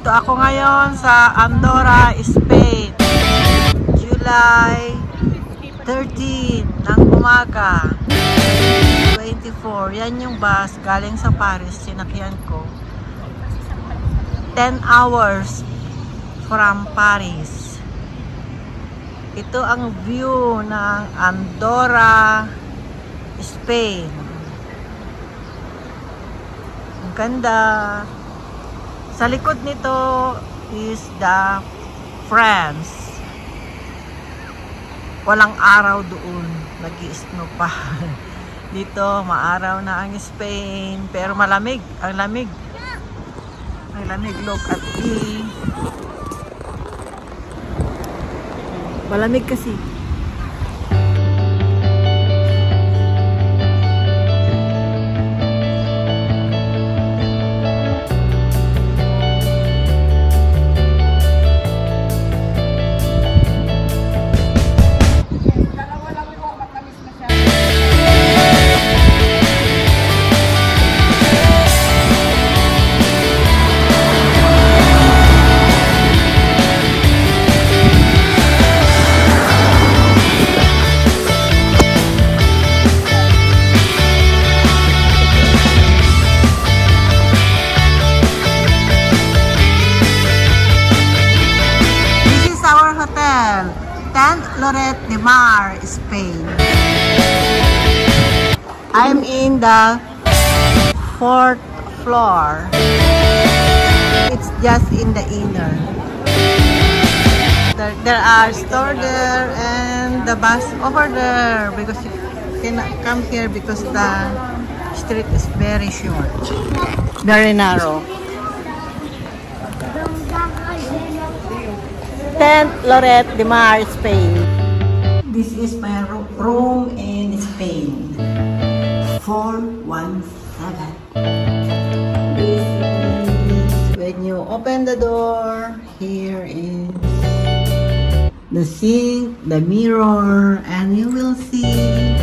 Nandito ako ngayon sa Andorra, Spain. July 13 ng umaga. 24. Yan yung bus galing sa Paris. Sinakyan ko. 10 hours from Paris. Ito ang view ng Andorra, Spain. Ang ganda. Sa likod nito is the France. Walang araw doon. Nag-i-snow pa. Dito, maaraw na ang Spain. Pero malamig. Ang lamig. Ang lamig. Look at me. Malamig kasi. Lloret de Mar, Spain. I'm in the 4th floor. It's just in the inner. There are stores there and the bus over there because you cannot come here because the street is very short, very narrow. 10th Lloret de Mar, Spain. This is my room in Spain. 417. This is when you open the door. Here is the sink, the mirror, and you will see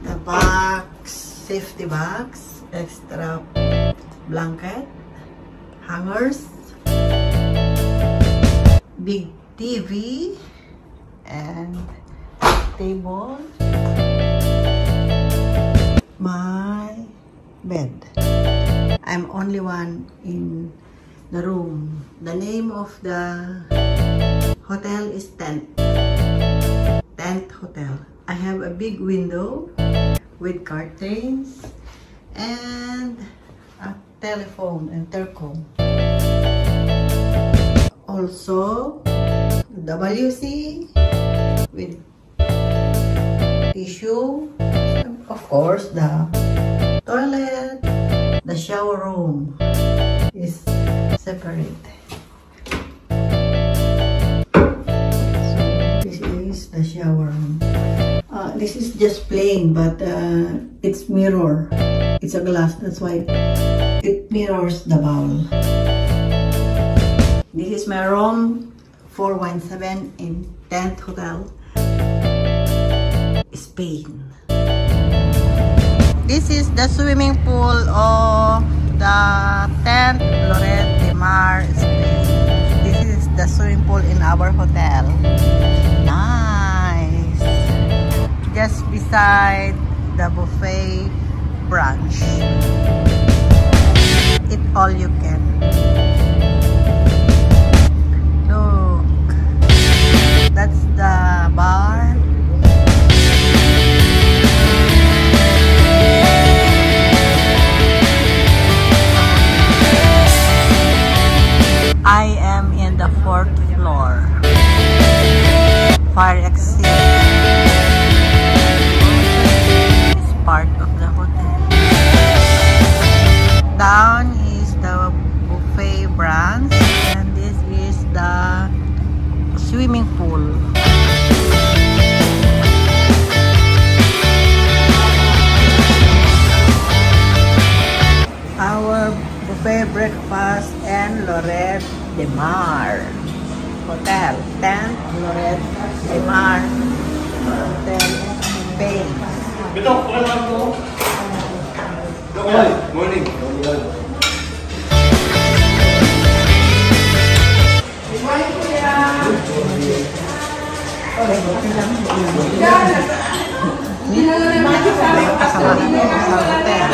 the box, safety box, extra blanket, hangers, big TV and table, my bed. I'm only one in the room. The name of the hotel is Tent Hotel. I have a big window with curtains and a telephone, intercom. Also WC with tissue, of course the toilet, the shower room is separate. So this is the shower room. This is just plain, but it's mirror. It's a glass, that's why it mirrors the bowl. This is my room. 417 in Tent Hotel, Spain. This is the swimming pool of the Tent Lloret de Mar, Spain. This is the swimming pool in our hotel. Nice. Just beside the buffet brunch. Eat all you can. That's the bar. I am in the 4th floor. Fire exit is part of the hotel. Down is the buffet branch and this is the swimming pool. Our buffet breakfast and Lloret de Mar Hotel. Tent Lloret de Mar Hotel, Spain. Morning. Kasama sa hotel.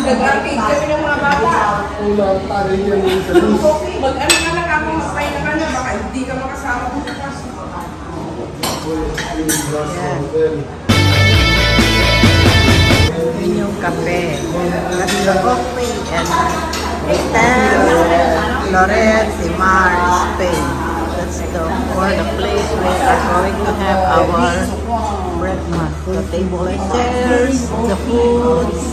Nag-arcade kami ng mga bata. Mag-ano ka lang ako, magpahinga ka na, baka hindi ka makasama ko sa class. Yun yung kape. Casino Coffee and Hotel Loret de Mar, Spain. That's the place we are going to have our breakfast. The table and chairs, the foods.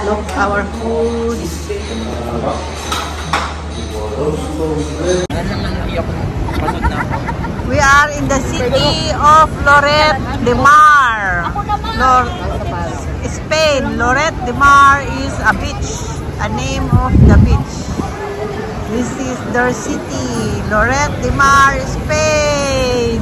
Look, our foods. We are in the city of Loret de Mar, Spain. Loret de Mar is a beach, a name of the beach. This is their city, Loret de Mar, Spain.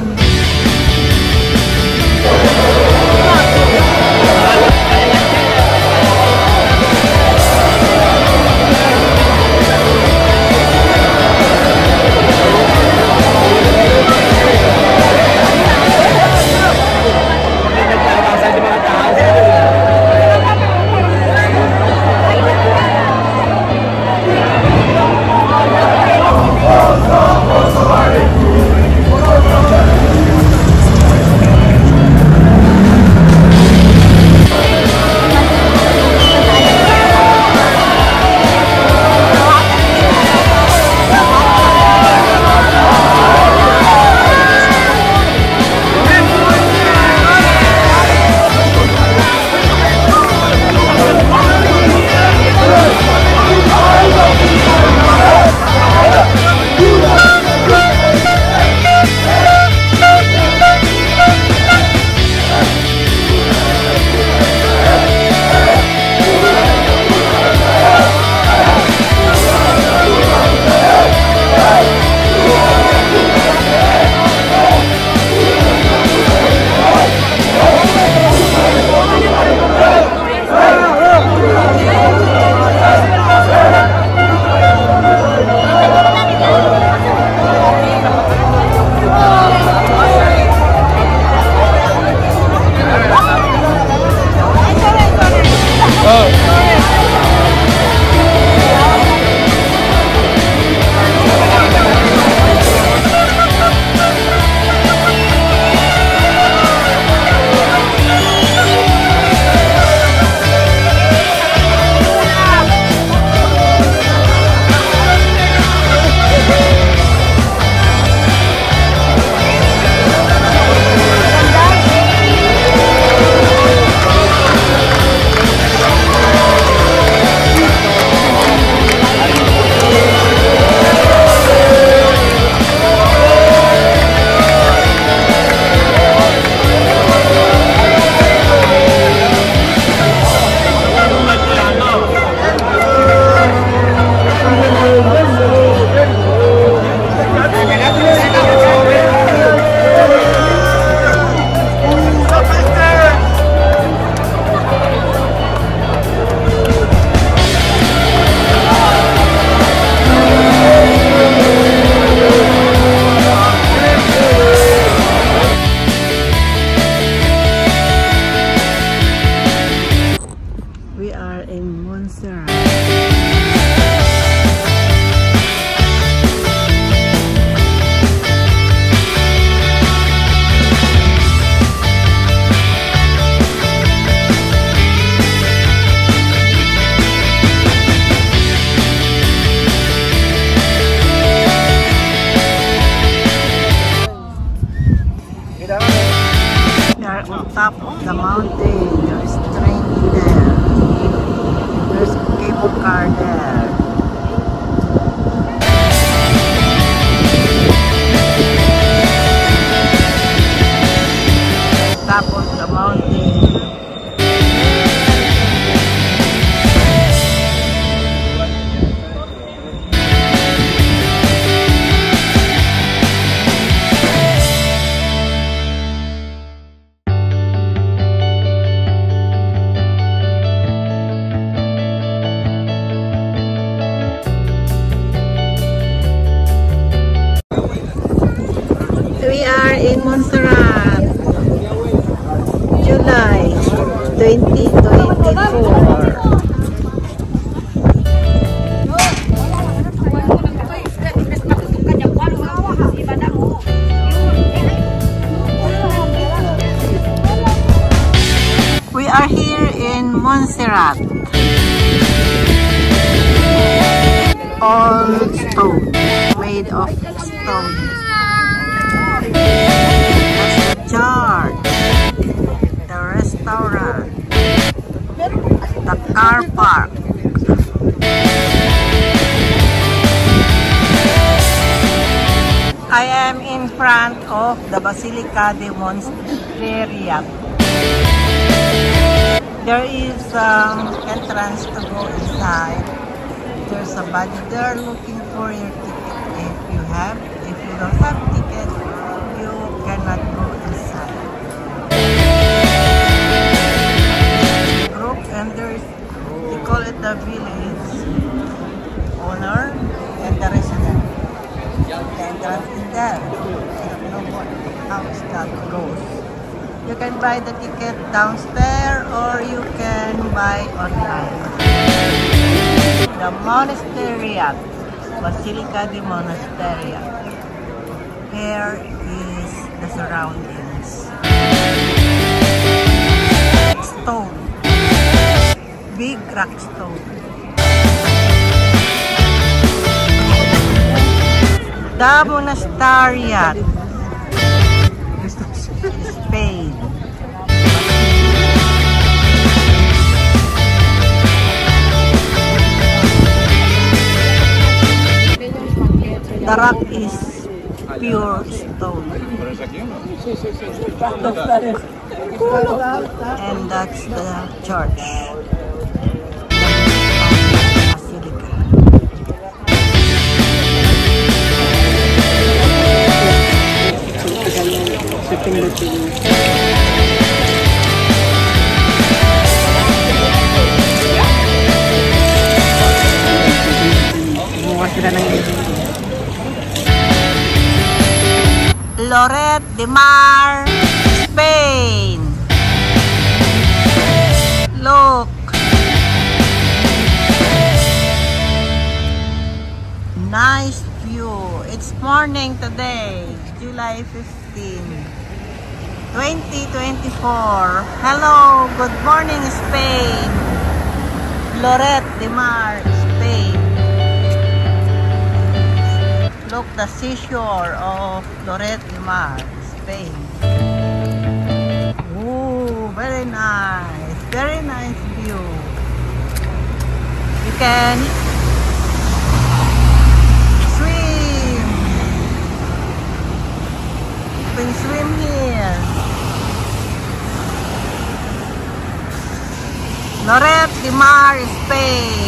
Top of the mountain, there's train there, there's cable car there. Top of the mountain. 2024. We are here in Montserrat. All stone, made of stone. That's the church, the restaurant, the car park. I am in front of the Basilica de Montserrat. There is entrance to go inside. There's a buddy there looking for your ticket. If you don't have ticket, you cannot go inside. Group, and there's, they call it the village owner and the resident. The entrance is there. I don't know how that goes. You can buy the ticket downstairs or you can buy online. The Montserrat, Basilica de Montserrat. Here is the surroundings. Stone. Big rock stone. The Montserrat, Spain. The rock is pure stone. And that's the church. Lloret de Mar, Spain. Look. Nice view. It's morning today, July 15, 2024. Hello, good morning Spain. Lloret de Mar, Spain. Look, the seashore of Lloret de Mar, Spain. Ooh, very nice view. You can swim. You can swim here. Lloret de Mar, Spain.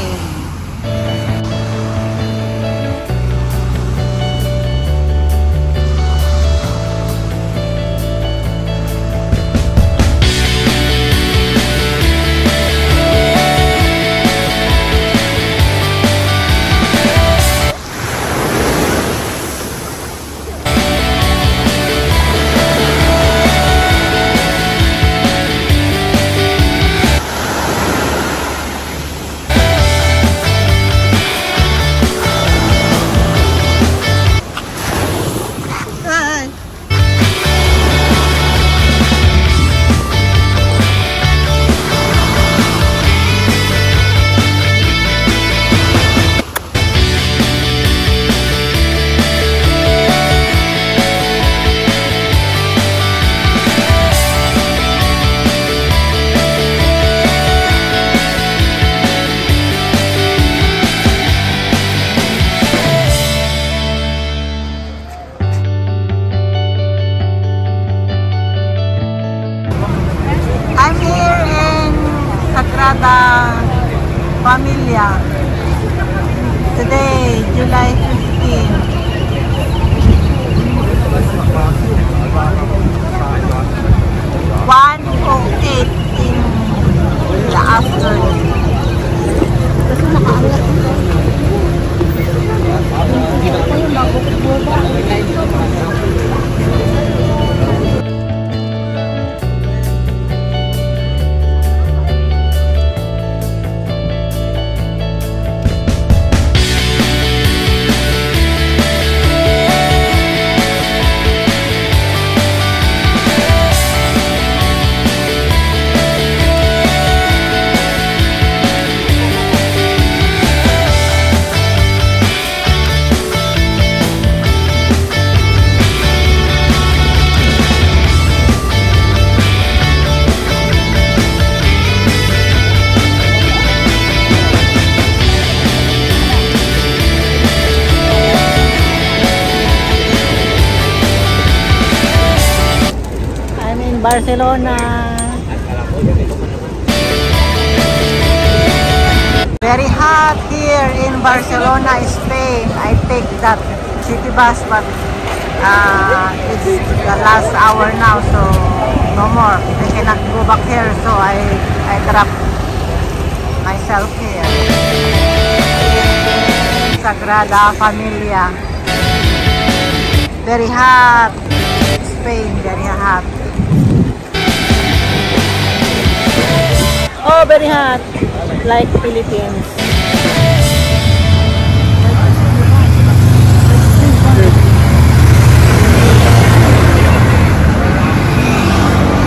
Familia. Today, July 15. 1:08 in the afternoon. Barcelona. Very hot here in Barcelona, Spain. I take that city bus, but it's the last hour now, so no more. I cannot go back here, so I drop myself here. Sagrada Familia. Very hot. Spain, very hot. Oh, very hot. Like Philippines.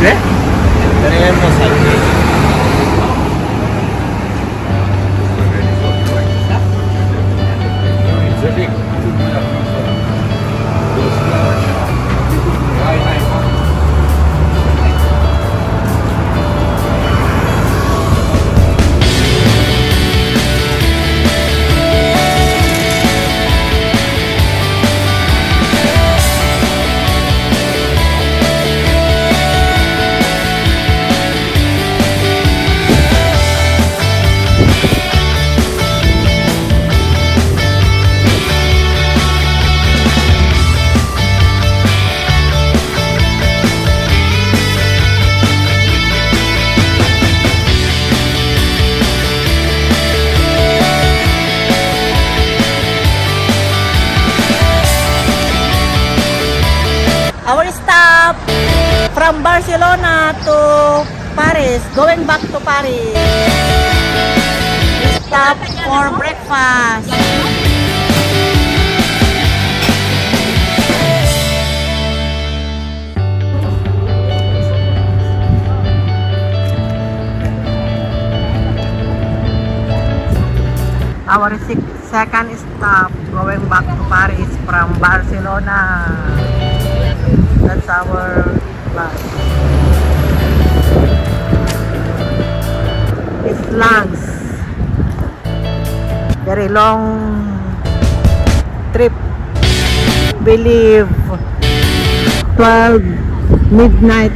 ¿Qué? Tenemos aquí. Our stop from Barcelona to Paris, going back to Paris. We stop for breakfast. Our second stop going back to Paris from Barcelona. That's our bus. It's lunch. Very long trip. We leave 12 midnight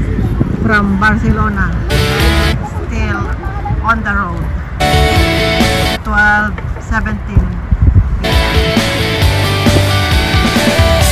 from Barcelona. Still on the road. 12:17.